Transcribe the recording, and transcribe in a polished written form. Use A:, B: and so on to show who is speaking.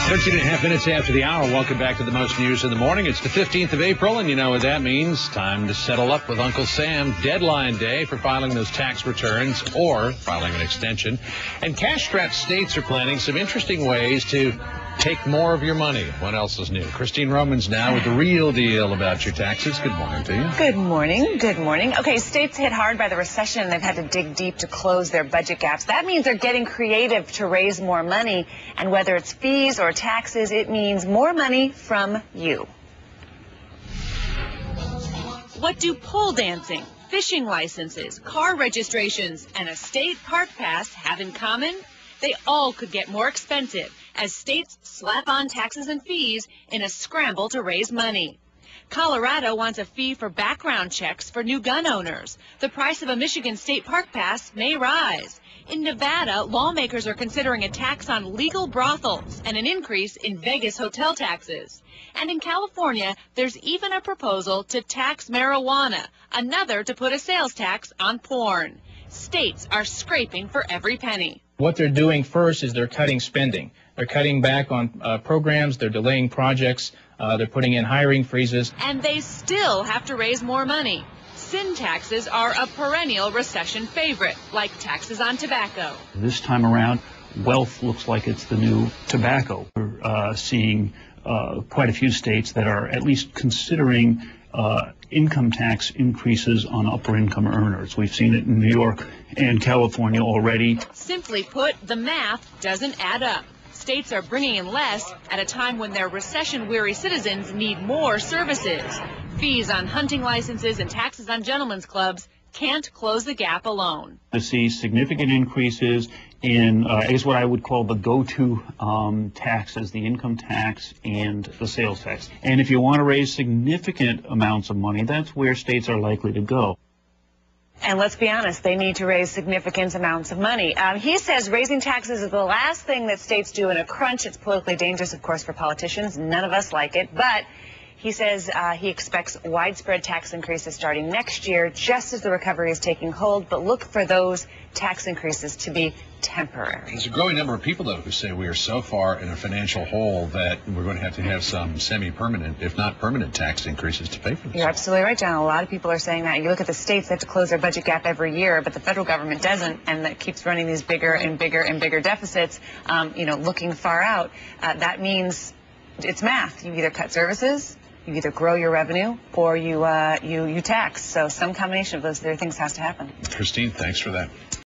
A: 13.5 minutes after the hour. Welcome back to the most news in the morning. It's the 15th of April, and you know what that means. Time to settle up with Uncle Sam. Deadline day for filing those tax returns or filing an extension. And cash-strapped states are planning some interesting ways to take more of your money. What else is new? Christine Roman's now with the real deal about your taxes. Good morning to you.
B: Good morning. Good morning. Okay, states hit hard by the recession. They've had to dig deep to close their budget gaps. That means they're getting creative to raise more money. And whether it's fees or taxes, it means more money from you.
C: What do pole dancing, fishing licenses, car registrations, and a state park pass have in common? They all could get more expensive as states slap on taxes and fees in a scramble to raise money. Colorado wants a fee for background checks for new gun owners. The price of a Michigan state park pass may rise. In Nevada, lawmakers are considering a tax on legal brothels and an increase in Vegas hotel taxes. And in California, there's even a proposal to tax marijuana, another to put a sales tax on porn. States are scraping for every penny.
D: What they're doing first is they're cutting spending. They're cutting back on programs. They're delaying projects. They're putting in hiring freezes.
C: And they still have to raise more money. Sin taxes are a perennial recession favorite, like taxes on tobacco.
E: This time around, wealth looks like it's the new tobacco. We're seeing quite a few states that are at least considering income tax increases on upper income earners. We've seen it in New York and California already.
C: Simply put, the math doesn't add up. States are bringing in less at a time when their recession-weary citizens need more services. Fees on hunting licenses and taxes on gentlemen's clubs can't close the gap alone.
E: To see significant increases in, I guess what I would call the go-to taxes, the income tax and the sales tax. And if you want to raise significant amounts of money, that's where states are likely to go.
B: And let's be honest, they need to raise significant amounts of money. He says raising taxes is the last thing that states do in a crunch. It's politically dangerous, of course, for politicians. None of us like it. But he says he expects widespread tax increases starting next year, just as the recovery is taking hold. But look for those tax increases to be temporary.
A: There's a growing number of people, though, who say we are so far in a financial hole that we're going to have some semi-permanent, if not permanent, tax increases to pay for this.
B: You're absolutely right, John. A lot of people are saying that. You look at the states, they have to close their budget gap every year, but the federal government doesn't, and that keeps running these bigger and bigger and bigger deficits, looking far out. That means it's math. You either cut services, you either grow your revenue, or you tax. So some combination of those three things has to happen.
A: Christine, thanks for that.